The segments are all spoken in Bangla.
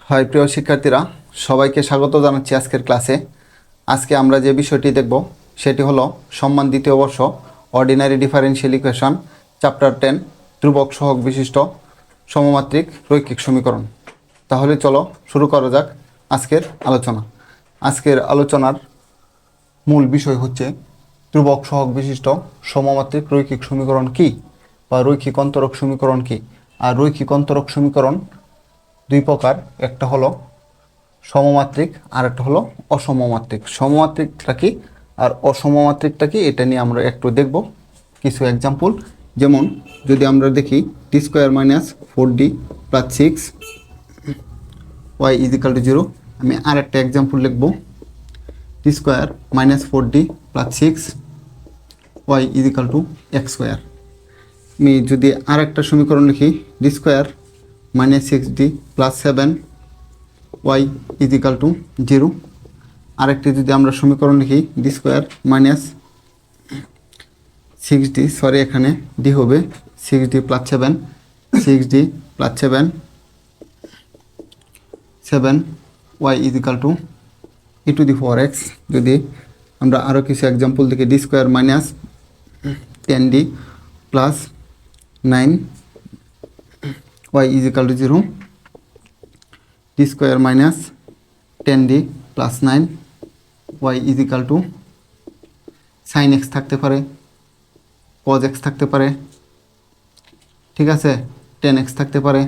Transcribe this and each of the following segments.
হয় প্রিয় শিক্ষার্থীরা, সবাইকে স্বাগত জানাচ্ছি আজকের ক্লাসে। আজকে আমরা যে বিষয়টি দেখব সেটি হলো সম্মান দ্বিতীয় বর্ষ অর্ডিনারি ডিফারেনশিয়াল ইকুয়েশন চ্যাপ্টার 10 ধ্রুবক সহগ বিশিষ্ট সমমাত্রিক রৈখিক সমীকরণ। তাহলে চলো শুরু করা যাক আজকের আলোচনা। আজকের আলোচনার মূল বিষয় হচ্ছে ধ্রুবক সহগ বিশিষ্ট সমমাত্রিক রৈখিক সমীকরণ কি বা রৈখিক অন্তরক সমীকরণ কি। আর রৈখিক অন্তরক সমীকরণ দুই প্রকার, একটা হলো সমমাত্রিক আর একটা হলো অসমমাত্রিক। সমমাত্রিকটা কি আর অসমমাত্রিকটা কি এটা নিয়ে আমরা একটু দেখব কিছু এক্সাম্পল। যেমন যদি আমরা দেখি D square minus 4d plus 6 Y is equal to 0, আমি আর একটা এক্সাম্পল লিখব D square minus 4d plus 6 Y is equal to x square. আমি যদি আর একটা সমীকরণ লিখি D square minus 6d plus 7 y is equal to 0। আরেকটি যদি আমরা সমীকরণ লিখি D square minus 6d, sorry এখানে ডি হবে 6d plus 7 6d plus 7 y is equal to E to the power X. যদি আমরা আরও কিছু এক্সাম্পল দেখি D square minus 10d plus 9 y is equal to 0, D square minus 10d plus 9 y is equal to sine X থাকতে পারে, কজ এক্স থাকতে পারে, ঠিক আছে, 10x থাকতে পারে,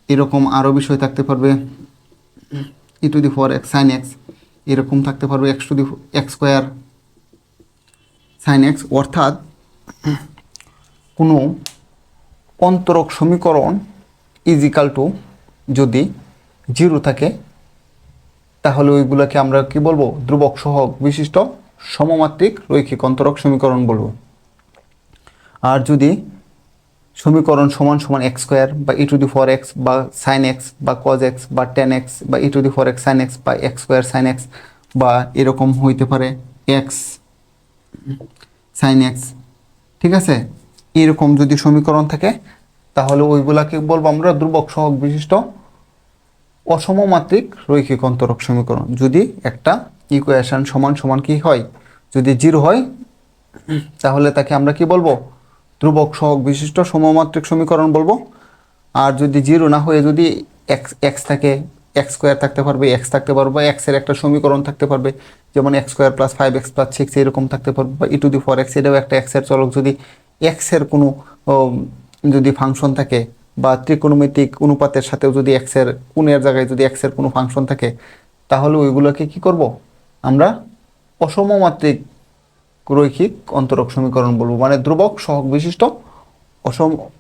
এরকম আরও বিষয় থাকতে পারবে, e to the power x sine x এরকম থাকতে পারবে, x to the x square sine x. অর্থাৎ কোনো অন্তরক সমীকরণ ইজিক্যাল টু যদি 0 থাকে তাহলে ওইগুলোকে আমরা কি বলবো? ধ্রুবক সহগ বিশিষ্ট সমমাত্রিক রৈখিক অন্তরক সমীকরণ বলবো। আর যদি সমীকরণ সমান সমান এক্স স্কোয়ার বা e to the power x বা সাইন এক্স বা কজ এক্স বা 10x বা e to the power x sine x বা এক্স স্কোয়ার সাইন এক্স বা এরকম হইতে পারে এক্স সাইন এক্স, ঠিক আছে, এরকম যদি সমীকরণ থাকে তাহলে ওইগুলাকে বলবো আমরা ধ্রুবক সহগ বিশিষ্ট অসমমাত্রিক রৈখিক অন্তরক সমীকরণ। যদি একটা ইকুয়েশন সমান সমান কি হয়, যদি 0 হয় তাহলে তাকে আমরা কি বলবো? ধ্রুবক সহগ বিশিষ্ট সমমাত্রিক সমীকরণ বলবো। আর যদি 0 না হয়ে যদি এক্স থাকে, এক্স স্কোয়ার থাকতে পারবে, এক্স থাকতে পারবে, এক্সের একটা সমীকরণ থাকতে পারবে, যেমন x square plus 5x plus 6 এরকম থাকতে পারবে, বা e to the power x এটাও একটা এক্সের চলক। যদি এক্সের কোনো যদি ফাংশন থাকে বা ত্রিকোণমিতিক অনুপাতের সাথেও যদি এক্সের কোণের জায়গায় যদি এক্সের কোনো ফাংশন থাকে তাহলে ওইগুলোকে কি করব? আমরা অসমমাত্রিক রৈখিক অন্তরক সমীকরণ বলবো, মানে ধ্রুবক সহগ বিশিষ্ট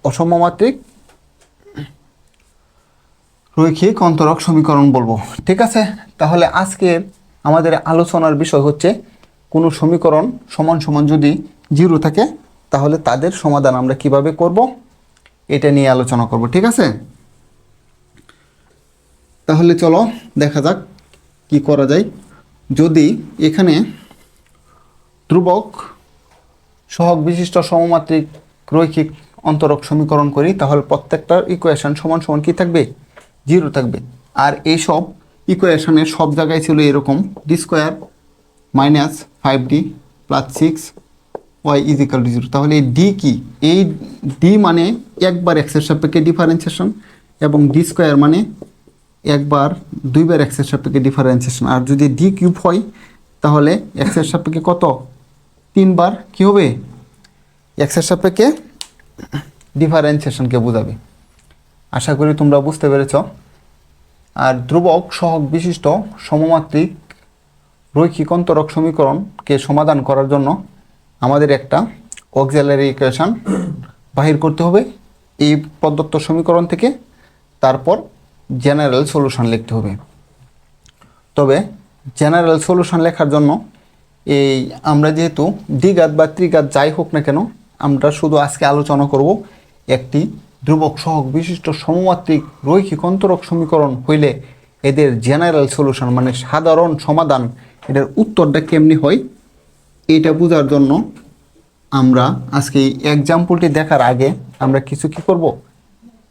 অসমমাত্রিক রৈখিক অন্তরক সমীকরণ বলবো, ঠিক আছে। তাহলে আজকের আমাদের আলোচনার বিষয় হচ্ছে কোনো সমীকরণ সমান সমান যদি 0 থাকে তাহলে তাদের সমাধান আমরা কিভাবে করব এটা নিয়ে আলোচনা করব, ঠিক আছে। তাহলে চলো দেখা যাক কি করা যায়। যদি এখানে ধ্রুবক সহগ বিশিষ্ট সমমাত্রিক রৈখিক অন্তরক সমীকরণ করি তাহলে প্রত্যেকটার ইকুয়েশন সমান সমান কি থাকবে? 0 থাকবে। আর এই সব ইকুয়েশনের সব জায়গায় ছিল এরকম D square minus 5d plus 6 Y is equal to 0। তাহলে এই ডি কি? এই ডি মানে একবার এক্সের সাপেক্ষে ডিফারেন্সিয়েশন এবং ডি স্কোয়ার মানে একবার দুইবার এক্সের সাপেক্ষে ডিফারেন্সিয়েশন। আর যদি ডি কিউব হয় তাহলে এক্সের সাপেক্ষে কত? 3 বার কি হবে? এক্সের সাপেক্ষে ডিফারেন্সিয়েশনকে বোঝাবে। আশা করি তোমরা বুঝতে পেরেছ। আর ধ্রুবক সহগ বিশিষ্ট সমমাত্রিক রৈখিক অন্তরক সমীকরণকে সমাধান করার জন্য আমাদের একটা অক্সিলারি ইকুয়েশন বাহির করতে হবে এই প্রদত্ত সমীকরণ থেকে, তারপর জেনারেল সলিউশন লিখতে হবে। তবে জেনারেল সলিউশন লেখার জন্য এই আমরা যেহেতু দ্বিঘাত বা ত্রিঘাত যাই হোক না কেন, আমরা শুধু আজকে আলোচনা করব একটি ধ্রুবক সহগ বিশিষ্ট সমমাত্রিক রৈখিক অন্তরক সমীকরণ হইলে এদের জেনারেল সলিউশন মানে সাধারণ সমাধান, এটার উত্তরটা কেমনি হয় এটা বোঝার জন্য আমরা আজকে এই এক্সাম্পলটি দেখার আগে আমরা কিছু কি করব?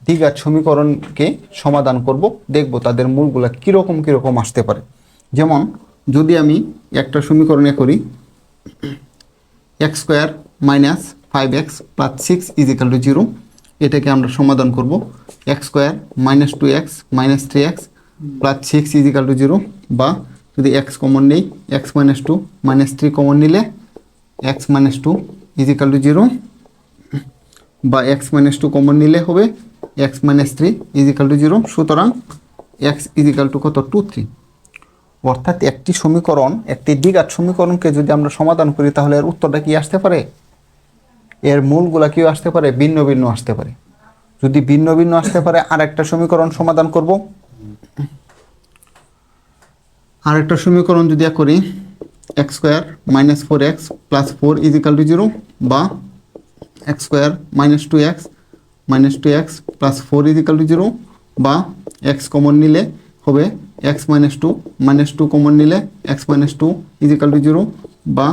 দ্বিঘাত সমীকরণকে সমাধান করব, দেখব তাদের মূলগুলা কীরকম আসতে পারে। যেমন যদি আমি একটা সমীকরণে করি X square minus 5x plus 6 is equal to 0, এটাকে আমরা সমাধান করব X square minus 2x minus 3x plus 6 is equal to 0, বা যদি এক্স কমন নেই এক্স মাইনাস 2 মাইনাস 3 কমন নিলে এক্স মাইনাস 2 ইজিক্যাল টু 0, বা এক্স মাইনাস 2 কমন নিলে হবে এক্স মাইনাস 3 ইজিক্যাল টু 0। সুতরাং এক্স ইজিক্যাল টু কত 2 3। অর্থাৎ একটি সমীকরণ, একটি দ্বিঘাত সমীকরণকে যদি আমরা সমাধান করি তাহলে এর উত্তরটা কি আসতে পারে, এর মূলগুলা কি আসতে পারে, ভিন্ন ভিন্ন আসতে পারে। যদি ভিন্ন ভিন্ন আসতে পারে আরেকটা সমীকরণ সমাধান করব। আরেকটা সমীকরণ যদি করি X square minus 4x plus 4 is equal to 0, বা x square minus 2x plus 4 is equal to 0, বা এক্স কমন নিলে হবে এক্স মাইনাস 2 কমন নিলে এক্স মাইনাস 2 ইজিক্যাল টু 0, বা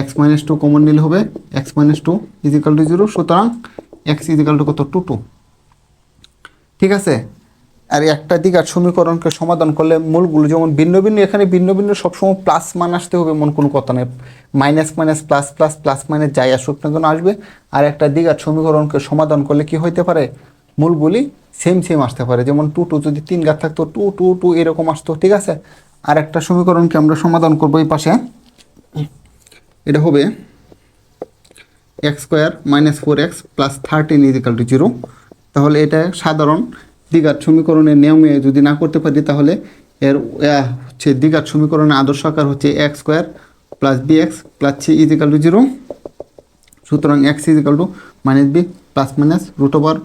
এক্স মাইনাস 2 কমন নিলে হবে এক্স মাইনাস 2 ইজিক্যাল টু 0। সুতরাং এক্স ইজিক্যাল টু কত 2 2। ঠিক আছে। আর একটা দ্বিঘাত সমীকরণকে সমাধান করলে মূলগুলো যেমন ভিন্ন ভিন্ন, এখানে ভিন্ন ভিন্ন সবসময় প্লাস মান আসতে হবে এমন কোনো কথা নেই। Minus minus plus plus plus minus যাই আসুক না কেন আসবে। আর একটা দ্বিঘাত সমীকরণকে সমাধান করলে কি হইতে পারে, মূলগুলি সেম আসতে পারে। যেমন 2 2 যদি 3 ঘাত থাকতো 2 2 2 এরকম আসতো। ঠিক আছে। আর একটা সমীকরণকে আমরা সমাধান করবো এই পাশে, এটা হবে X square minus 4x plus 13 is equal to 0। তাহলে এটা সাধারণ দ্বিঘাত সমীকরণের নিয়মে যদি না করতে পারি তাহলে এর হচ্ছে দ্বিঘাত সমীকরণের আদর্শ আকার হচ্ছে X square plus bx plus 3 is equal to 0। সুতরাং X is equal to minus B plus minus root over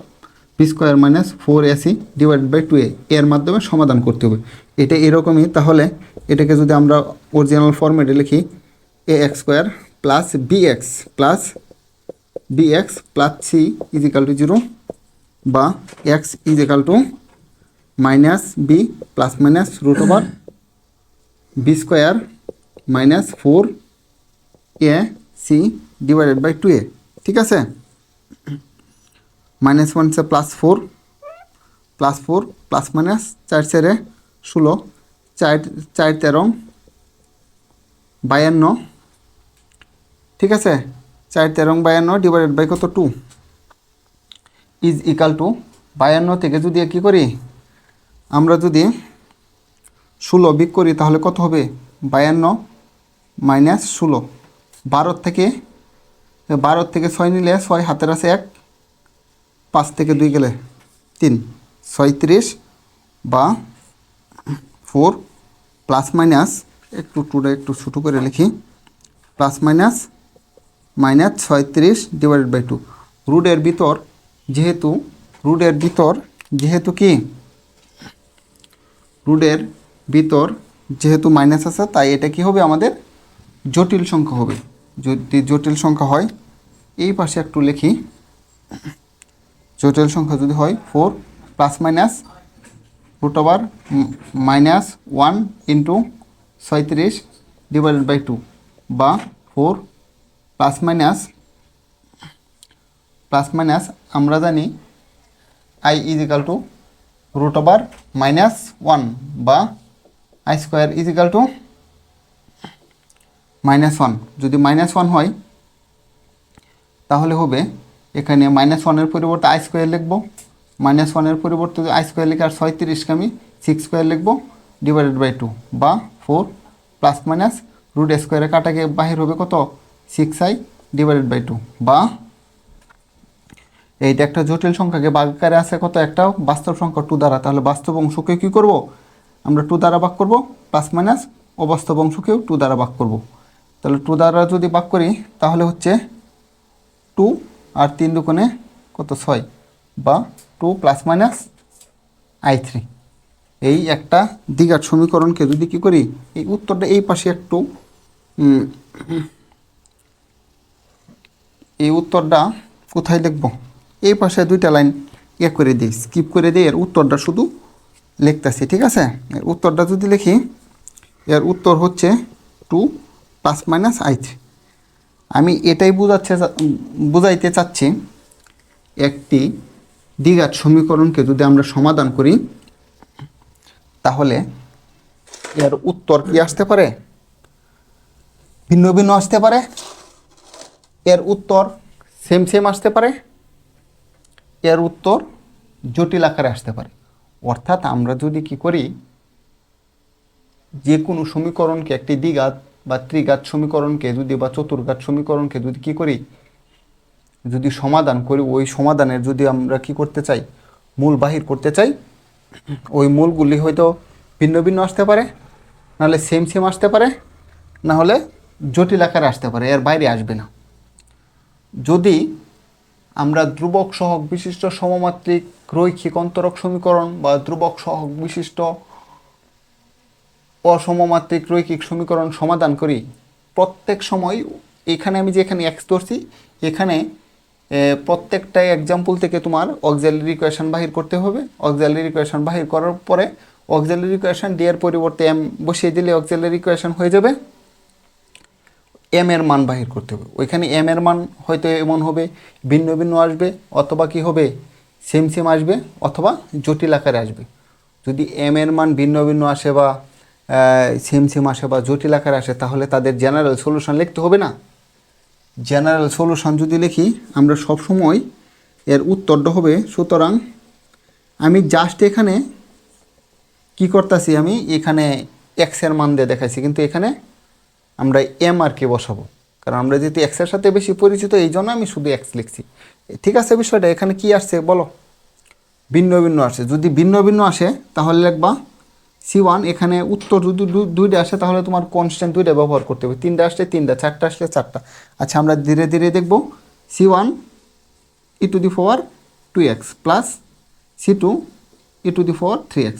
B square minus 4ac divided by 2a, এর মাধ্যমে সমাধান করতে হবে। এটা এরকমই। তাহলে এটাকে যদি আমরা অরিজিনাল ফরম্যাটে লিখি a x square plus bx plus c equal to 0, বা x is equal to minus B plus minus root over B square minus 4ac divided by 2a। ঠিক আছে। মাইনাস 1 से প্লাস 4 প্লাস মাইনাস 4 से 16 4 4 13 52। ঠিক আছে। 4 13 52 ডিভাইডেড বাই কত 2 ইজ ইকাল টু 52 থেকে যদি কী করি আমরা, যদি 16 বিয়োগ করি তাহলে কত হবে 52 মাইনাস 16। 12 থেকে 6 নিলে 6 হাতের আছে 1, 5 থেকে 2 গেলে 3 36, বা 4 প্লাস মাইনাস একটু ছোটো করে লিখি প্লাস মাইনাস 36 ডিভাইডেড বাই 2। রুটের ভিতর যেহেতু মাইনাস আছে তাই এটা কি হবে আমাদের জটিল সংখ্যা হবে। যদি জটিল সংখ্যা হয় এই পাশে একটু লিখি, জটিল সংখ্যা যদি হয় 4 plus minus root over minus 1 into 36 divided by 2, বা 4 প্লাস মাইনাস আমরা জানি I is equal to root over minus 1, বা আই স্কোয়ার ইজিক্যাল টু -1। যদি -1 হয় তাহলে হবে এখানে -1-এর পরিবর্তে আই স্কোয়ার লিখব, -1-এর পরিবর্তে আই স্কোয়ার লিখে আর 36কে আমি 6 স্কোয়ার লিখব ডিভাইডেড বাই 2, বা 4 প্লাস মাইনাস রুট স্কোয়ারে কাটাকে বাহির হবে কত 6i ডিভাইডেড বাই 2, বা এইটা একটা জটিল সংখ্যাকে ভাগ আকারে আছে কত একটা বাস্তব সংখ্যা 2 দ্বারা। তাহলে বাস্তব অংশকে কী করব আমরা 2 দ্বারা ভাগ করব, প্লাস মাইনাস অবাস্তব অংশকেও 2 দ্বারা ভাগ করব। তাহলে 2 দ্বারা যদি ভাগ করি তাহলে হচ্ছে 2 আর 3 দুগুণে কত 6, বা 2 প্লাস মাইনাস i3। এই একটা দ্বিঘাত সমীকরণকে যদি কী করি এই উত্তরটা এই পাশে একটু এই উত্তরটা কোথায় লিখব এই পাশে 2টা লাইন করে দিই, স্কিপ করে দিই, এর উত্তরটা শুধু লিখতেছি। ঠিক আছে। এর উত্তরটা যদি লিখি এর উত্তর হচ্ছে 2 প্লাস মাইনাস i3। আমি এটাই বুঝাইতে চাচ্ছি একটি দ্বিঘাত সমীকরণকে যদি আমরা সমাধান করি তাহলে এর উত্তর কি আসতে পারে? ভিন্ন ভিন্ন আসতে পারে, এর উত্তর সেম সেম আসতে পারে, এর উত্তর জটিল আকারে আসতে পারে। অর্থাৎ আমরা যদি কি করি, যে কোনো সমীকরণকে একটি দ্বিঘাত বা ত্রিঘাত সমীকরণকে যদি বা চতুর্ঘাত সমীকরণকে যদি কি করি, যদি সমাধান করি, ওই সমাধানের যদি আমরা কি করতে চাই, মূল বাহির করতে চাই, ওই মূলগুলি হয়তো ভিন্ন ভিন্ন আসতে পারে, নাহলে সেম সেম আসতে পারে, না হলে জটিল আকারে আসতে পারে, এর বাইরে আসবে না। যদি আমরা ধ্রুবক সহগ বিশিষ্ট সমমাত্রিক রৈখিক অন্তরক সমীকরণ বা ধ্রুবক সহগ বিশিষ্ট অসমমাত্রিক রৈখিক সমীকরণ সমাধান করি, প্রত্যেক সময় এখানে আমি যেখানে এক্স ধরছি, এখানে প্রত্যেকটা এক্সাম্পল থেকে তোমার অক্সিলারি ইকুয়েশন বাহির করতে হবে। অক্সিলারি ইকুয়েশন বাহির করার পরে অক্সিলারি ইকুয়েশন ডি এর পরিবর্তে এম বসিয়ে দিলে অক্সিলারি ইকুয়েশন হয়ে যাবে। এম এর মান বাহির করতে হবে। ওইখানে এম এর মান হয়তো এমন হবে, ভিন্ন ভিন্ন আসবে, অথবা কি হবে, সেম সেম আসবে, অথবা জটিল আকারে আসবে। যদি এম এর মান ভিন্ন ভিন্ন আসে বা সেম সেম আসে বা জটিল আকারে আসে, তাহলে তাদের জেনারেল সলিউশন লিখতে হবে না? জেনারেল সলিউশন যদি লিখি আমরা সবসময় এর উত্তরটা হবে, সুতরাং আমি জাস্ট এখানে কি করতেছি, আমি এখানে এক্সের মান দিয়ে দেখাইছি, কিন্তু এখানে আমরা এম আর কে বসাবো, কারণ আমরা যেহেতু এক্সের সাথে বেশি পরিচিত, এই জন্য আমি শুধু এক্স লিখছি। ঠিক আছে, বিষয়টা এখানে কি আসছে বলো? ভিন্ন ভিন্ন আসে। যদি ভিন্ন ভিন্ন আসে তাহলে লিখবা C1। এখানে উত্তর যদি দুইটা আসে তাহলে তোমার কনস্ট্যান্ট দুইটা ব্যবহার করতে হবে, তিনটা আসলে তিনটা, চারটা আসলে চারটা। আচ্ছা, আমরা ধীরে ধীরে দেখব। C1 e⁴ 2x plus C2 e⁴ 3x,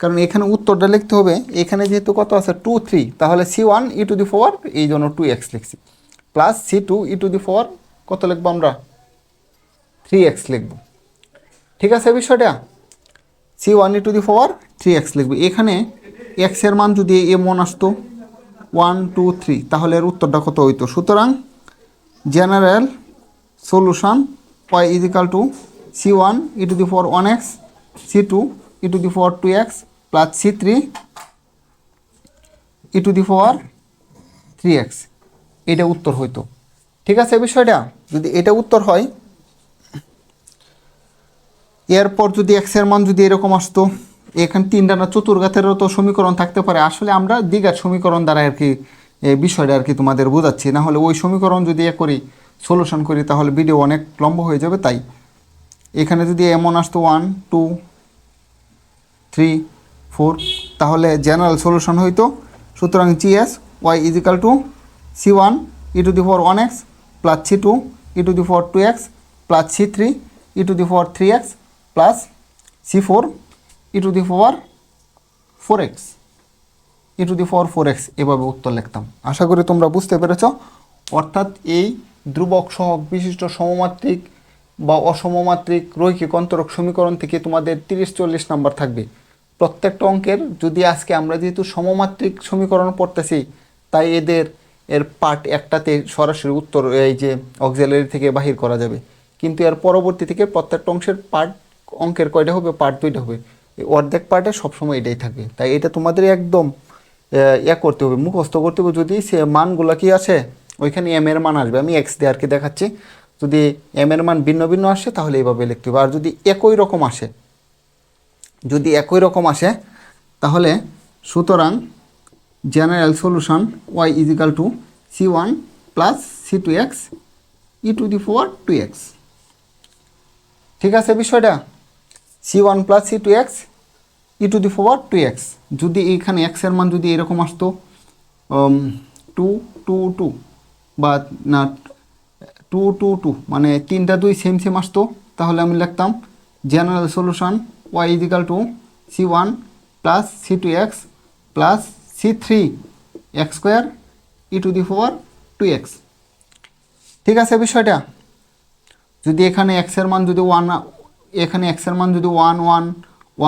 কারণ এখানে উত্তরটা লিখতে হবে, এখানে যেহেতু কত আছে 2 3, তাহলে C1 e⁴, এই জন্য 2x লিখছি, প্লাস C2 e⁴ কত লিখবো আমরা? 3x লিখব। ঠিক আছে বিষয়টা? C1 e⁴ 3x লিখবে। এখানে x এর মান যদি এমন আসতো 1 2 3, তাহলে এর উত্তরটা কত হইতো? সুতরাং general solution y = C1 e⁴ 1x, C2 e⁴ 2x plus C3 e⁴ 3x, এটা উত্তর হইতো। ঠিক আছে বিষয়টা? যদি এটা উত্তর হয়, এরপর যদি এক্সের মান যদি এরকম আসতো, এখানে তিনটা না চতুর্ঘাতেরও তো সমীকরণ থাকতে পারে। আসলে আমরা দ্বিঘাত সমীকরণ দ্বারা আর কি বিষয়টা আর কি তোমাদের বোঝাচ্ছি, না হলে ওই সমীকরণ যদি করি, সলিউশন করি, তাহলে ভিডিও অনেক লম্বা হয়ে যাবে। তাই এখানে যদি এমন আসতো 1 2 3 4, তাহলে জেনারেল সলিউশন হইতো, সুতরাং GS y = C1 e⁴ 1x plus C2 e⁴ 2x plus C3 e⁴ 3x plus C4 e⁴ 4x, e⁴ 4x, এভাবে উত্তর লিখতাম। আশা করি তোমরা বুঝতে পেরেছ। অর্থাৎ এই ধ্রুবক সহগ বিশিষ্ট সমমাত্রিক বা অসমমাত্রিক রৈখিক অন্তরক সমীকরণ থেকে তোমাদের 30-40 নাম্বার থাকবে প্রত্যেকটা অঙ্কের। যদি আজকে আমরা যেহেতু সমমাত্রিক সমীকরণ পড়তেছি, তাই এর পার্ট একটাতে সরাসরি উত্তর এই যে অক্সিলারি থেকে বাহির করা যাবে, কিন্তু এর পরবর্তী থেকে প্রত্যেকটা অংশের পার্ট অঙ্কের কয়টা হবে? পার্ট 2টা হবে। অর্ধেক পার্টে সবসময় এটাই থাকবে। তাই এটা তোমাদের একদম করতে হবে, মুখস্থ করতে হবে। যদি সে মানগুলো কি আসে, ওইখানে এম এর মান আসবে, আমি এক্স দিয়ে আর কি দেখাচ্ছি। যদি এম এর মান ভিন্ন ভিন্ন আসে তাহলে এইভাবে লিখতে হবে। আর যদি একই রকম আসে, তাহলে সুতরাং general solution y = C1 plus C2x e⁴ 2x। ঠিক আছে বিষয়টা? C1 plus C2x e⁴ 2x। যদি এইখানে x এর মান যদি এরকম আসতো 2 2 2 বা না 2 2 2, মানে 3টা 2 সেম সেম আসতো, তাহলে আমি লিখতাম general solution y = C1 plus C2x plus C3x² e⁴ 2x। ঠিক আছে বিষয়টা? যদি এখানে x এর মান যদি 1, এখানে x এর মান যদি 1 1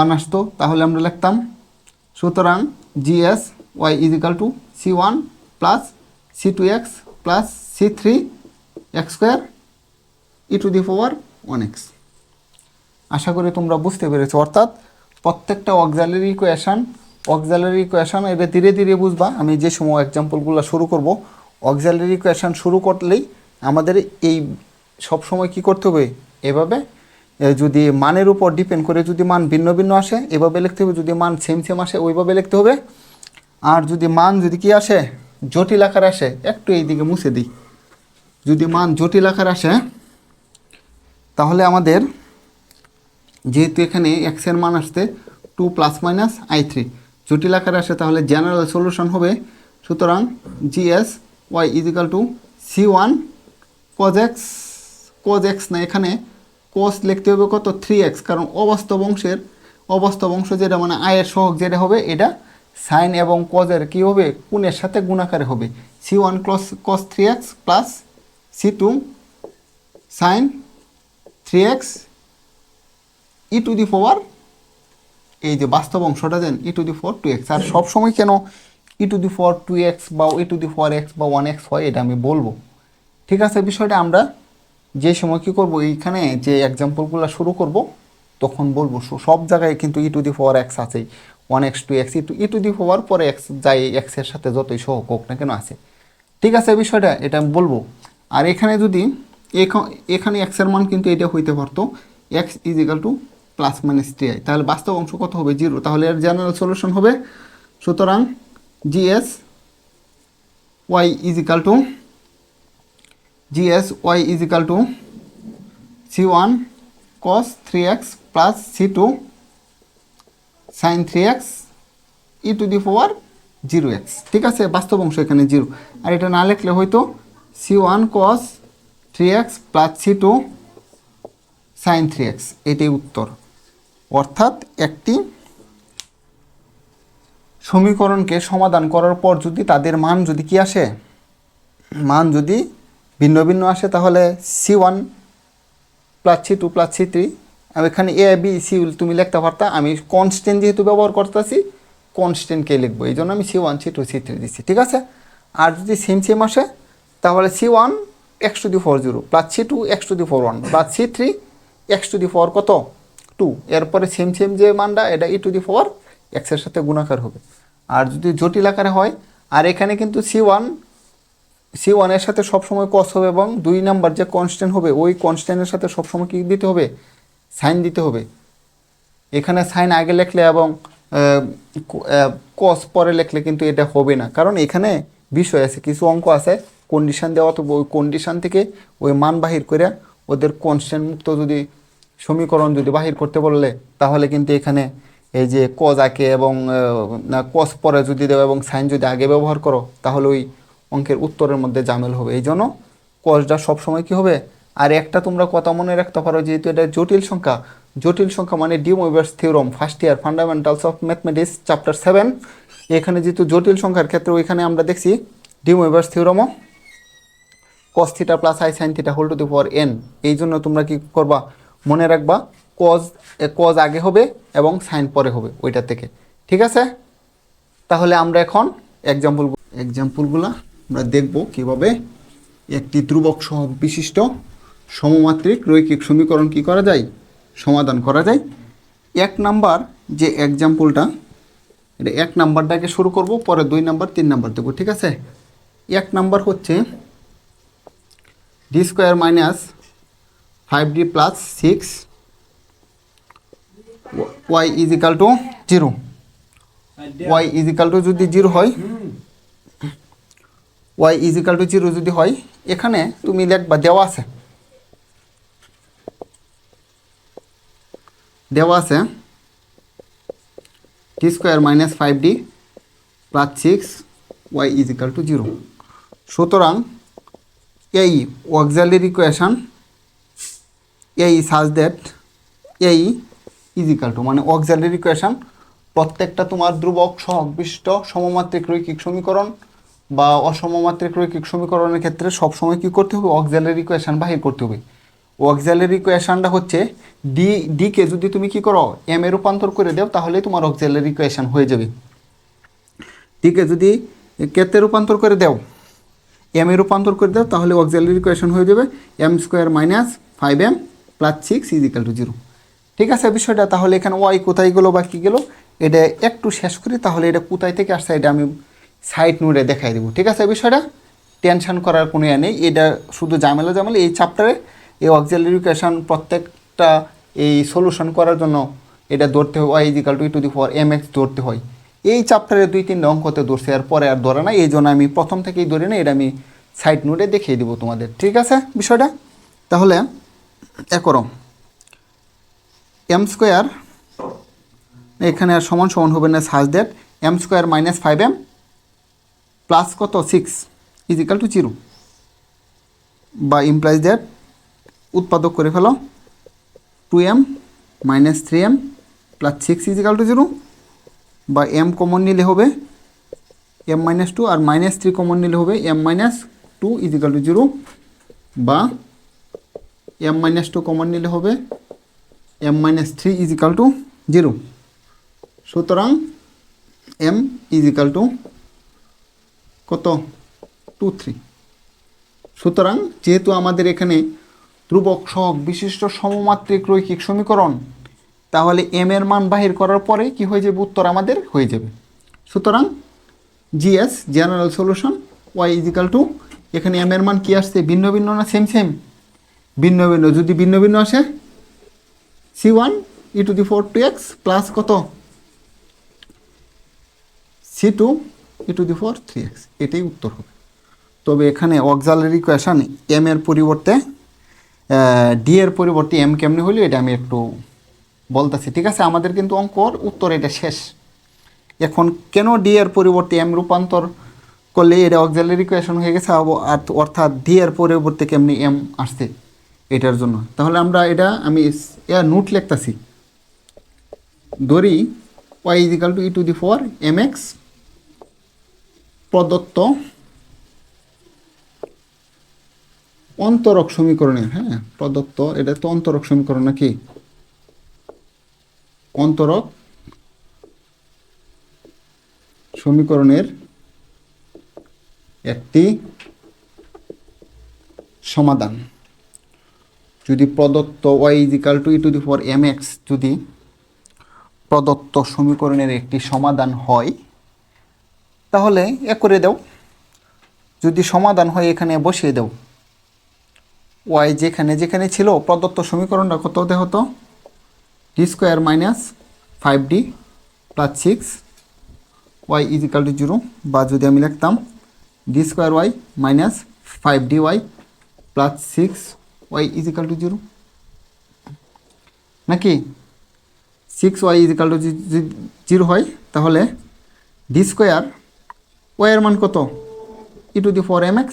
1 আসতো, তাহলে আমরা লিখতাম সুতরাং GS y = C1 plus C2x plus C3x² e⁴ 1x। আশা করি তোমরা বুঝতে পেরেছো। অর্থাৎ প্রত্যেকটা অক্সিলারি ইকুয়েশন এটা ধীরে ধীরে বুঝবা। আমি যে সময় এক্সাম্পলগুলো শুরু করব, অক্সিলারি ইকুয়েশন শুরু করলেই আমাদের এই সব সময় কি করতে হবে, এভাবে যদি মানের উপর ডিপেন্ড করে যদি মান ভিন্ন ভিন্ন আসে এভাবে লিখতে হবে, যদি মান সেম সেম আসে ওইভাবে লিখতে হবে। আর যদি মান যদি কি আসে, জটিল আকার আসে, একটু এই দিকে মুছে দিই, যদি মান জটিল আকার আসে তাহলে আমাদের যেহেতু এখানে এক্সের মান আসতে 2 ± i3 জটিল আকারে আসে, তাহলে জেনারেল সলিউশন হবে, সুতরাং GS Y is equal to c1 cos x না, এখানে cos লিখতে হবে কত 3x, কারণ অবাস্তব অংশ যেটা মানে আয়ের সহগ যেটা হবে এটা সাইন এবং কজের কী হবে, কোণের সাথে গুণাকারে হবে। c1 cos 3x plus c2 sine 3x E to the power, এই যে বাস্তব অংশটা দেন ই টু দি পাওয়ার 2x। আর সবসময় কেন ই টু দি পাওয়ার 2x বা e to the power x বা 1x হয় এটা আমি বলবো, ঠিক আছে। বিষয়টা আমরা যে সময় কী করবো, এইখানে যে এক্সাম্পলগুলো শুরু করব তখন বলবো। সব জায়গায় কিন্তু ই টু দি পাওয়ার x আছেই, 1x 2x E to the পাওয়ার পরে x যাই এক্সের সাথে যতই সহগ হোক না কেন আছে, ঠিক আছে। বিষয়টা এটা আমি বলবো। আর এখানে যদি এখানে এক্সের মান কিন্তু এটা হইতে পারতো x ইজিক্যাল টু ±3i, তাহলে বাস্তব অংশ কত হবে 0, তাহলে এর জেনারেল সলিউশন হবে, সুতরাং GS Y is equal to c1 cos 3x plus c2 sin 3x E to the power 0x, ঠিক আছে। বাস্তব অংশ এখানে 0, আর এটা না লিখলে হয়তো c1 cos 3x plus c2 sin 3x, এটাই উত্তর। অর্থাৎ একটি সমীকরণকে সমাধান করার পর যদি তাদের মান যদি কি আসে, মান যদি ভিন্ন ভিন্ন আসে, তাহলে c1 plus c2 plus c3, এখানে এ বি সি তুমি লিখতে পারতা, আমি কনস্ট্যান্ট যেহেতু ব্যবহার করতেছি কনস্ট্যান্টকে লিখবো, এই জন্য আমি c1 c2 c3 দিচ্ছি, ঠিক আছে। আর যদি সেম সেম আসে তাহলে c1 x to the power 0 plus c2 x to the power 1 plus c3 x to the power কত 2, এরপরে সেম সেম যে মানটা এটা ই টু দি পাওয়ার এক্সের সাথে গুণাকার হবে। আর যদি জটিল আকারে হয়, আর এখানে কিন্তু c1 এর সাথে সবসময় cos হবে, এবং 2 নাম্বার যে কনস্ট্যান্ট হবে ওই কনস্ট্যান্টের সাথে সবসময় কী দিতে হবে, সাইন দিতে হবে। এখানে সাইন আগে লিখলে এবং cos পরে লিখলে কিন্তু এটা হবে না, কারণ এখানে বিষয় আছে, কিছু অঙ্ক আছে কন্ডিশন দেওয়া, তো ওই কন্ডিশন থেকে ওই মান বাহির করে ওদের কনস্ট্যান্ট মুক্ত যদি সমীকরণ যদি বাহির করতে বললে, তাহলে কিন্তু এখানে এই যে cos আগে এবং cos পরে যদি দেও এবং সাইন যদি আগে ব্যবহার করো, তাহলে ওই অঙ্কের উত্তরের মধ্যে জামেল হবে, এই জন্য cosটা সবসময় কী হবে। আর একটা তোমরা কথা মনে রাখতে পারো, যেহেতু এটা জটিল সংখ্যা মানে de Moivre's theorem, first year fundamentals of mathematics chapter 7, এখানে যেহেতু জটিল সংখ্যার ক্ষেত্রে ওইখানে আমরা দেখছি ডি মোইভার্স থিওরামও cos theta plus i sin theta whole to the power n, এই জন্য তোমরা কি করবা, মনে রাখবা cos আগে হবে এবং সাইন পরে হবে ওইটা থেকে, ঠিক আছে। তাহলে আমরা এখন এক্সাম্পলগুলো আমরা দেখব কিভাবে একটি ধ্রুবক সহগ বিশিষ্ট সমমাত্রিক রৈখিক সমীকরণ কি করা যায়, সমাধান করা যায়। 1 নাম্বার যে এক্সাম্পলটা, এটা 1 নাম্বারটাকে শুরু করব, পরে 2 নাম্বার 3 নাম্বার দেবো, ঠিক আছে। 1 নাম্বার হচ্ছে d² - 5d + 6 y = 0, y যদি 0 হয়, y = 0 যদি হয়, এখানে তুমি লিখবা দেওয়া আছে d² - 5d + 6 y = 0, সুতরাং এই অক্সিলারি ইকুয়েশন এই সাজ দ্যাট এই মানে অক্সিলারি ইকুয়েশন প্রত্যেকটা তোমার ধ্রুবক সহগ বিশিষ্ট সমমাত্রিক রৈখিক সমীকরণ বা অসমমাত্রিক রৈখিক সমীকরণের ক্ষেত্রে সবসময় কী করতে হবে, অক্সিলারি ইকুয়েশন বাহির করতে হবে। অক্সিলারি ইকুয়েশনটা হচ্ছে ডিকে যদি তুমি কি করো এম এ রূপান্তর করে দাও, তাহলে তোমার অক্সিলারি ইকুয়েশন হয়ে যাবে। ডিকে যদি কেতে রূপান্তর করে দাও, এম এ রূপান্তর করে দাও, তাহলে অক্সিলারি ইকুয়েশন হয়ে যাবে m² - 5m + 6 = 0। ঠিক আছে বিষয়টা। তাহলে এখানে ওয়াই কোথায় গেলো বা কী গেলো এটা একটু শেষ করি, তাহলে এটা কোথায় থেকে আসছে এটা আমি সাইড নোটে দেখাই দেবো। ঠিক আছে বিষয়টা, টেনশন করার কোনো ইয়ে নেই। এটা শুধু ঝামেলা এই চ্যাপ্টারে এই অক্সিলারি ইকুয়েশন প্রত্যেকটা এই সলিউশন করার জন্য এটা ধরতে হয়, Y is equal to to the power M X ধরতে হয়। এই চ্যাপ্টারে 2-3 অঙ্কতে ধরছে, আর পরে আর ধরে না, এই জন্য আমি প্রথম থেকেই ধরি না, এটা আমি সাইড নোটে দেখিয়ে দেবো তোমাদের। ঠিক আছে বিষয়টা, তাহলে এ করো এম স্কোয়ার, এখানে আর সমান সমান হবে না, such that M square minus 5m plus কত 6 ইজিক্যাল টু 0, বা ইমপ্লাইজ দ্যাট উৎপাদক করে ফেলো 2m minus 3m plus 6 is equal to 0, বা m কমন নিলে হবে m মাইনাস 2 আর মাইনাস 3 কমন নিলে হবে m মাইনাস 2 ইজিক্যাল টু 0, বা m মাইনাস 2 কমন নিলে হবে m মাইনাস 3 ইজিক্যাল টু 0। সুতরাং m ইজিক্যাল টু কত 2 3। সুতরাং যেহেতু আমাদের এখানে ধ্রুবক সহগ বিশিষ্ট সমমাত্রিক রৈখিক সমীকরণ, তাহলে m এর মান বাহির করার পরে কি হয়ে যাবে, উত্তর আমাদের হয়ে যাবে। সুতরাং GS general solution y is equal to, এখানে m এর মান কি আসছে, ভিন্ন ভিন্ন না সেম সেম, ভিন্ন ভিন্ন, যদি ভিন্ন ভিন্ন আসে c1 e two the 4 2x plus কত c2 e two the 4 3x, এটাই উত্তর হবে। তবে এখানে অক্সিলারি ইকুয়েশন m এর পরিবর্তে ডি এর পরিবর্তে m কেমনে হলো এটা আমি একটু বলতেছি। ঠিক আছে, আমাদের কিন্তু অঙ্কর উত্তর এটা শেষ। এখন কেন ডি এর পরিবর্তে m রূপান্তর করলে এটা অক্সিলারি ইকুয়েশন হয়ে গেছে, অর্থাৎ ডি এর পরিবর্তে কেমনি m আসছে এটার জন্য। তাহলে আমরা এটা আমি নোট লিখতেছি, ধরি y is equal to E to the 4 mx প্রদত্ত অন্তরক সমীকরণের, হ্যাঁ প্রদত্ত, এটা তো অন্তরক সমীকরণ নাকি, অন্তরক সমীকরণের একটি সমাধান। যদি প্রদত্ত y is equal to E to the 4 mx যদি প্রদত্ত সমীকরণের একটি সমাধান হয়, তাহলে এ করে দাও, যদি সমাধান হয় এখানে বসিয়ে দাও, y যেখানে যেখানে ছিল প্রদত্ত সমীকরণটা কত দেখো তো, D square minus 5d plus 6 y is equal to 0, বা যদি আমি লিখতাম D square y minus 5dy plus 6y is equal to 0, নাকি 6y ইজিক্যাল টু 0 হয়, তাহলে ডি স্কোয়ার y এর মান কত e to the 4 mx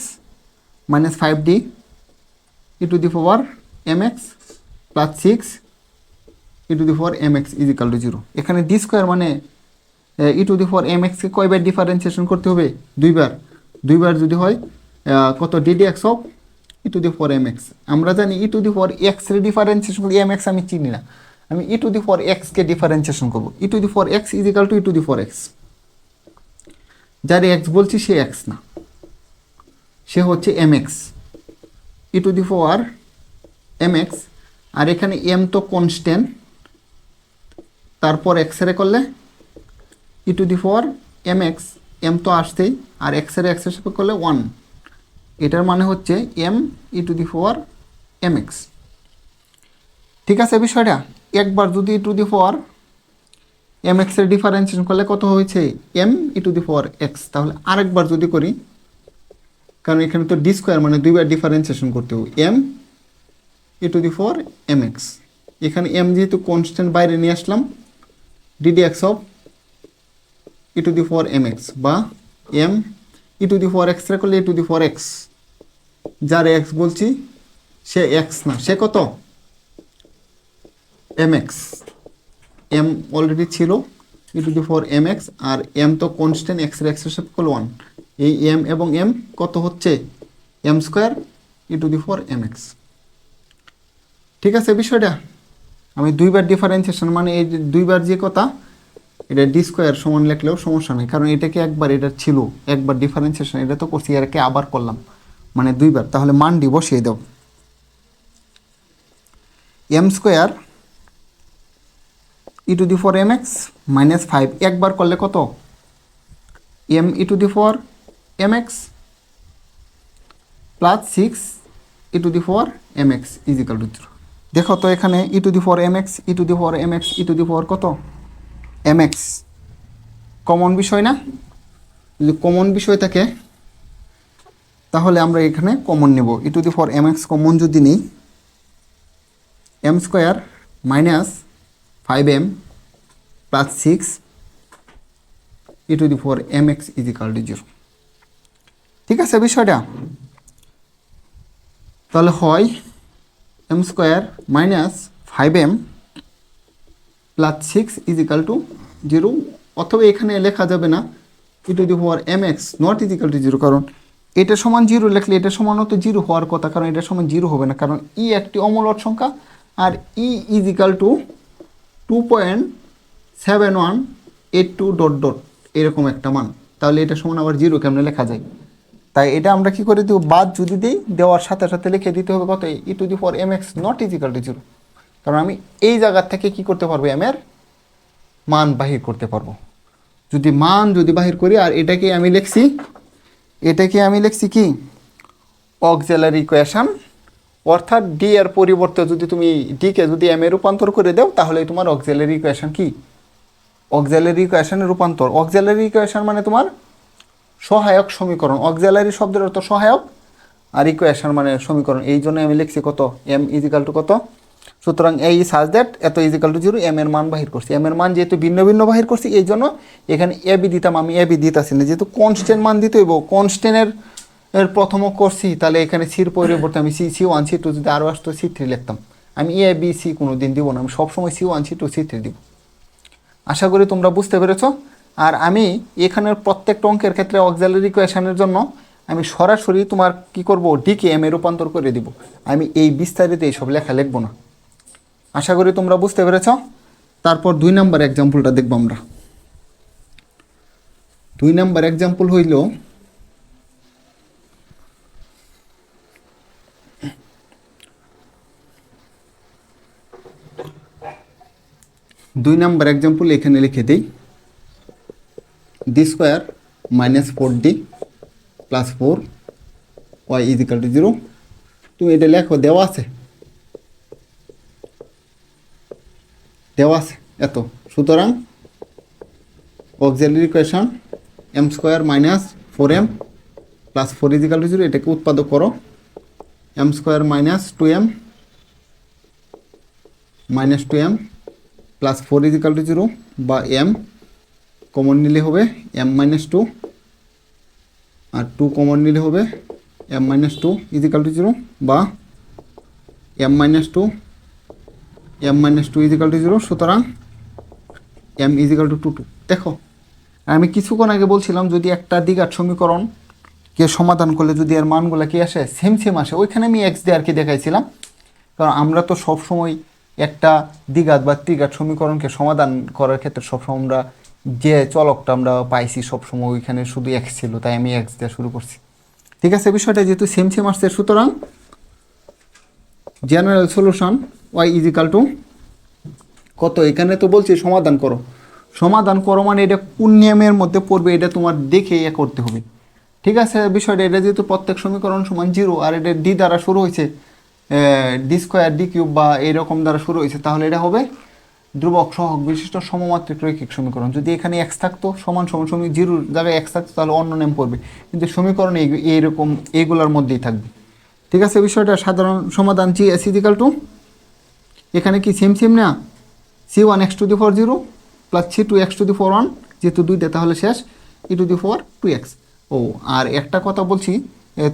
minus 5d e to the 4 mx plus 6 e to the 4 mx equal to 0। এখানে ডি স্কোয়ার মানে ই টু দি 4 mx কে কয়বার ডিফারেন্সিয়েশন করতে হবে, দুইবার যদি হয় কত ddx of e to the 4 mx। আমরা জানি ই টু দি 4 x এর ডিফারেন্সিয়েশন করি, mx আমি চিনি না, আমি ই টু দি 4 x কে ডিফারেন্সিয়েশন করব, e to the 4 x equal to E to the 4 x, যার x বলছি সে x না, সে হচ্ছে mx, E to the 4 mx, আর এখানে m তো কনস্ট্যান্ট, তারপর x এর করলে ই টু দি 4 mx, m তো আসতেই, আর x এর সাথে করলে 1, এটার মানে হচ্ছে m E to the 4 mx। ঠিক আছে বিষয়টা, একবার যদি ই টু দি 4 mx এর ডিফারেন্সিয়েশন করলে কত হয়েছে m E to the 4 x, তাহলে আরেকবার যদি করি, কারণ এখানে তো ডি স্কোয়ার মানে দুইবার ডিফারেন্সিয়েশন করতে হবে, m E to the 4 mx, এখানে m যেহেতু কনস্ট্যান্ট বাইরে নিয়ে আসলাম, ddx of e to the 4 mx, বা m E to the 4 x রে করলে ই টু দি 4 x, যার x বলছি সে x না, সে কত mx, m অলরেডি ছিল ই টু দি 4 mx, আর m তো কনস্ট্যান্ট, x এর সাথে করলে 1, এই m এবং m কত হচ্ছে m square e to the 4 mx। ঠিক আছে বিষয়টা, আমি দুইবার ডিফারেন্সিয়েশন মানে এই দুইবার যে কথা, এটা ডি স্কোয়ার সমান লিখলেও সমস্যা নেই, কারণ এটাকে একবার এটা ছিল, একবার ডিফারেন্সিয়েশন এটা তো করছি, এরকে আবার করলাম মানে দুইবার, তাহলে মান ডি বসিয়ে দাও, m square e to the four m x minus 5 একবার করলে কত m e to the four m x plus 6 e to the four m x is equal to 0। দেখো তো এখানে e to the four m x e to the four m x e to the four কত এম এক্স কমন বিষয় না? যদি কমন বিষয় থাকে তাহলে আমরা এখানে কমন নেব। E to the four m x common যদি নিই m square minus 5m plus 6 e to the four m x is equal to 0। ঠিক আছে বিষয়টা? তাহলে হয় m square minus 5m plus 6 is equal to 0, অথবা এখানে লেখা যাবে না e to the power M x not equal to 0, কারণ এটা সমান 0 লিখলে এটা সমানও তো 0 হওয়ার কথা, কারণ এটা সমান 0 হবে না, কারণ ই একটি অমূলক সংখ্যা আর ই ইজিক্যাল টু 2.7182 ডট ডট এরকম একটা মান, তাহলে এটা সমান আবার 0 কেমনে লেখা যায়? তাই এটা আমরা কি করে দেব, বাদ যদি দিই দেওয়ার সাথে সাথে লিখে দিতে হবে কত e to the power M x not equal to 0, কারণ আমি এই জায়গা থেকে কি করতে পারবো এম এর মান বাহির করতে পারবো। যদি মান যদি বাহির করি, আর এটাকে আমি লিখছি কি অক্সিলারি ইকুয়েশন, অর্থাৎ ডি এর পরিবর্তে যদি তুমি ডিকে যদি এম এ রূপান্তর করে দাও তাহলে তোমার অক্সিলারি ইকুয়েশন কি অক্সিলারি ইকুয়েশনের রূপান্তর। অক্সিলারি ইকুয়েশন মানে তোমার সহায়ক সমীকরণ, অক্সিলারি শব্দের অর্থ সহায়ক আর ইকুয়েশন মানে সমীকরণ, এই জন্য আমি লিখছি কত এম ইজিক্যাল টু কত। সুতরাং এই সাজ দ্যাট এত ইজিক্যাল টু 0 এম এর মান বাহির করছি, এম এর মান যেহেতু ভিন্ন ভিন্ন বাহির করছি এই জন্য এখানে এ বি দিতাম, আমি এ বি দিতেছি না, যেহেতু কনস্ট্যান্ট মান দিতে হইব, কনস্ট্যান্টের প্রথমও করছি তাহলে এখানে সির পরিবর্তে আমি C1 C2 যদি আরও আসতো C3 লিখতাম, আমি এ বি সি কোনো দিন দিব না, আমি সবসময় C1 C2 C3 দিব। আশা করি তোমরা বুঝতে পেরেছ। আর আমি এখানের প্রত্যেকটা অঙ্কের ক্ষেত্রে অক্সিলারি ইকুয়েশনের জন্য আমি সরাসরি তোমার কি করব ডিকে এম এ রূপান্তর করে দিব, আমি এই বিস্তারিত এইসব লেখা লিখবো না। আশা করি তোমরা বুঝতে পেরেছ। তারপর 2 নম্বর এক্সাম্পলটা দেখব আমরা। 2 নম্বর এক্সাম্পল হইল এখানে লিখে দিই D square minus 4d plus 4 Y is equal to 0। তুমি এটা লেখো, দেওয়া আছে এত। সুতরাং auxiliary equation M square minus 4m plus 4 is equal to 0, এটাকে উৎপাদক করো M square minus 2m minus 2m plus 4 is equal to 0, বা m কমন নিলে হবে m মাইনাস 2 আর 2 কমন নিলে হবে m মাইনাস 2 ইজিক্যাল টু 0, বা m মাইনাস 2 ইজিক্যাল টু 0। সুতরাং m ইজিক্যাল টু 2। দেখো আমি কিছুক্ষণ আগে বলছিলাম যদি একটা দ্বিঘাত সমীকরণকে সমাধান করলে যদি এর মানগুলো কি আসে সেম আসে, ওইখানে আমি এক্স দিয়ে আর কি দেখাইছিলাম, কারণ আমরা তো সবসময় একটা দ্বিঘাত বা ত্রিঘাত সমীকরণকে সমাধান করার ক্ষেত্রে সবসময় আমরা যে চলকটা আমরা পাইছি সবসময় ওইখানে শুধু এক্স ছিল, তাই আমি এক্স দিয়ে শুরু করছি। ঠিক আছে, বিষয়টা যেহেতু সেম আসছে, সুতরাং general solution Y is equal to কত, এখানে তো বলছি সমাধান করো মানে এটা কোন নিয়মের মধ্যে পড়বে এটা তোমার দেখে করতে হবে। ঠিক আছে বিষয়টা, এটা যেহেতু প্রত্যেক সমীকরণ সমান 0 আর এটা ডি দ্বারা শুরু হয়েছে, ডি স্কোয়ার ডি কিউব বা এইরকম দ্বারা শুরু হয়েছে, তাহলে এটা হবে ধ্রুবক সহগ বিশিষ্ট সমমাত্রিক রৈখিক সমীকরণ। যদি এখানে এক্স থাকতো সমান 0 জায়গায় এক্স থাকতো তাহলে অন্য নেম পড়বে, কিন্তু সমীকরণ এইরকম এইগুলোর মধ্যেই থাকবে। ঠিক আছে বিষয়টা, সাধারণ সমাধান জি এস ইজিক্যাল টু এখানে কি সেম না C1 x to the power 0 plus C2 x to the power 1, যেহেতু 2টা তাহলে শেষ ই টু দি পাওয়ার 2x। ও আর একটা কথা বলছি,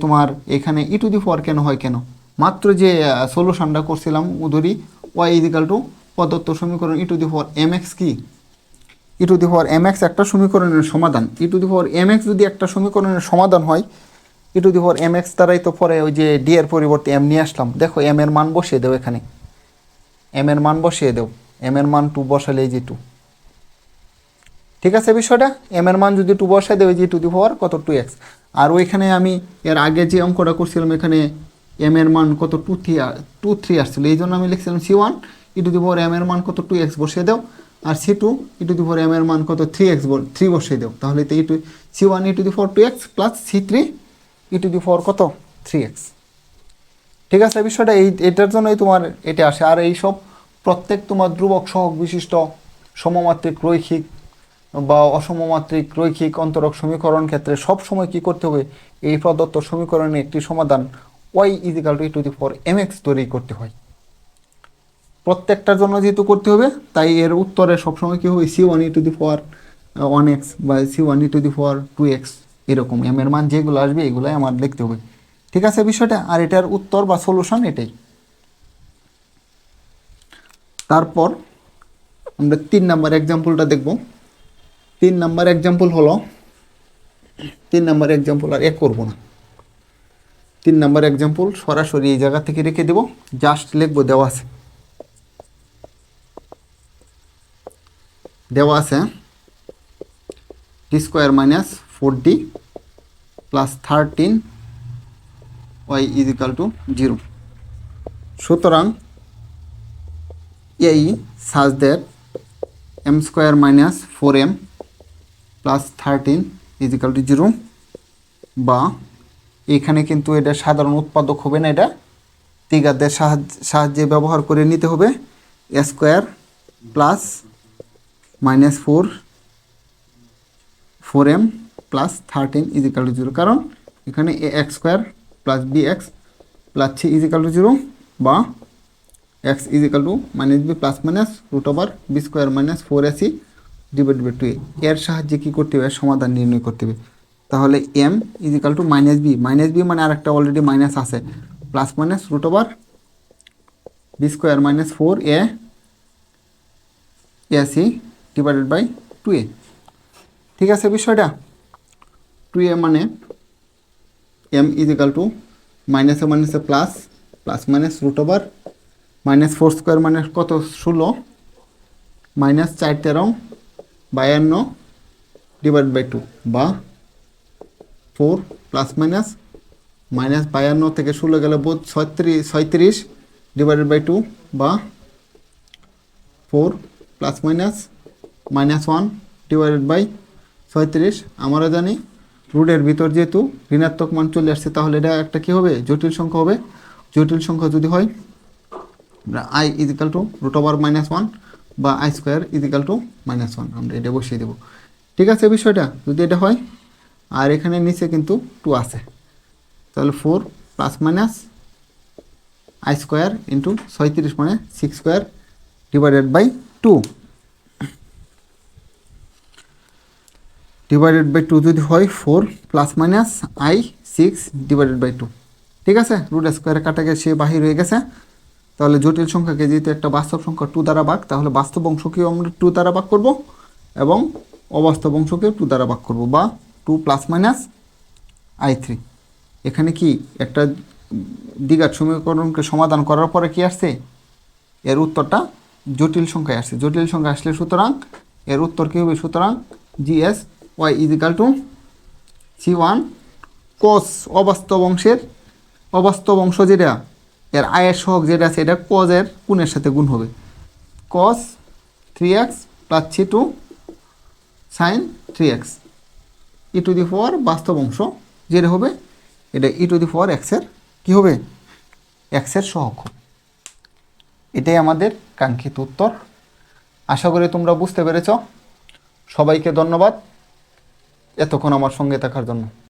তোমার এখানে ই টু দি পাওয়ার কেন হয়, কেন মাত্র যে সলিউশনটা করছিলাম উদরি ওয়াই ইজিক্যাল টু প্রদত্ত সমীকরণ e to the power M x কি e to the power M x একটা সমীকরণের সমাধান, e to the power M x যদি একটা সমীকরণের সমাধান হয় e to the power M x দ্বারাই তো পরে ওই যে ডি এর পরিবর্তে এম নিয়ে আসলাম। দেখো এম এর মান বসিয়ে দেও, এখানে এম এর মান বসিয়ে দেও, এম এর মান 2 বসালে এই যে 2। ঠিক আছে বিষয়টা, এম এর মান যদি 2 বসায় দেবে যে টু দি পাওয়ার কত 2x। আর ওইখানে আমি এর আগে যে অঙ্কটা করছিলাম এখানে এম এর মান কত 2 3 আসছিল, এই জন্য আমি লিখছিলাম C1 E to the power M এর মান কত 2x বসিয়ে দাও, আর C2 e⁴m এর মান কত 3x 3 বসিয়ে দেব, তাহলে তো C1 e⁴ 2x plus C3 e⁴ কত 3x। ঠিক আছে, বিষয়টা এটার জন্যই তোমার এটা আসে। আর এইসব প্রত্যেক তোমার ধ্রুবক সহগ বিশিষ্ট সমমাত্রিক রৈখিক বা অসমমাত্রিক রৈখিক অন্তরক সমীকরণ ক্ষেত্রে সব সময় কি করতে হবে, এই প্রদত্ত সমীকরণের একটি সমাধান y e⁴mx ধরেই করতে হয়। প্রত্যেকটার জন্য যেহেতু করতে হবে, তাই এর উত্তরে সবসময় কি হবে C1 e⁴1x বা C1 e⁴2x, এরকম m এর মান যেগুলো আসবে এগুলাই আমার লিখতে হবে। ঠিক আছে বিষয়টা, আর এটার উত্তর বা সলিউশন এটাই। তারপর আমরা 3 নাম্বার এক্সাম্পলটা দেখব। 3 নাম্বার এক্সাম্পল হলো, 3 নাম্বার এক্সাম্পল আর করবো না। 3 নাম্বার এক্সাম্পল সরাসরি এই জায়গা থেকে রেখে দেব, জাস্ট লিখবো দেওয়া আছে d² - 4d প্লাস 13 y = 0। সুতরাং এই such that m² - 4m plus 13 = 0, বা এখানে কিন্তু এটা সাধারণ উৎপাদক হবে না, এটা ত্রিঘাতের সাহায্যে ব্যবহার করে নিতে হবে a² প্লাস -4m প্লাস 13 = 0, কারণ এখানে ax² plus bx plus c = 0, বা x -b plus minus √b² - 4ac / 2a এর সাহায্যে কী করতে হবে, সমাধান নির্ণয় করতে হবে। তাহলে m = -b, -b মানে আরেকটা অলরেডি মাইনাস আছে, plus minus √b² - 4ac / 2a। ঠিক আছে বিষয়টা, 2a মানে m মাইনাসে মাইনাসে প্লাস, প্লাস মাইনাস √4² মানে কত 16, মাইনাস 4 13 52 / 2, বা 4 প্লাস মাইনাস মাইনাস 52 থেকে 16 গেলে বোধ 36 / 2, বা 4 প্লাস মাইনাস -1 / 36। আমরা জানি রুটের ভিতর যেহেতু ঋণাত্মক মান চলে আসছে, তাহলে এটা একটা কী হবে, জটিল সংখ্যা হবে। জটিল সংখ্যা যদি হয় i = √1 বা i² = -1, আমরা এটা বসিয়ে দেব। ঠিক আছে বিষয়টা, যদি এটা হয়, আর এখানে নিচে কিন্তু 2 আছে, তাহলে 4 প্লাস মাইনাস i² × 36 মানে 6² / 2 / 2 যদি হয় 4 প্লাস মাইনাস i6 / 2। ঠিক আছে, √² কাটা গেছে, সে বাহির হয়ে গেছে। তাহলে জটিল সংখ্যাকে যেহেতু একটা বাস্তব সংখ্যা 2 দ্বারা ভাগ, তাহলে বাস্তব অংশকেও আমরা 2 দ্বারা ভাগ করব এবং অবাস্তব অংশকে 2 দ্বারা ভাগ করব, বা 2 প্লাস মাইনাস i3। এখানে কি একটা দ্বিঘাত সমীকরণকে সমাধান করার পরে কি আসছে, এর উত্তরটা জটিল সংখ্যায় আসছে। জটিল সংখ্যা আসলে সুতরাং এর উত্তর কী হবে, সুতরাং GS y = C1 cos অবাস্তব অংশ যেটা, এর আয়ের সহগ যেটা আছে, এটা cos-এর কোণের সাথে গুণ হবে, cos 3x plus C2 sin 3x e⁴ বাস্তব অংশ যেটা হবে, এটা e⁴x এর কী হবে, x এর সহগ। এটাই আমাদের কাঙ্ক্ষিত উত্তর। আশা করি তোমরা বুঝতে পেরেছ। সবাইকে ধন্যবাদ এতক্ষণ আমার সঙ্গে থাকার জন্য।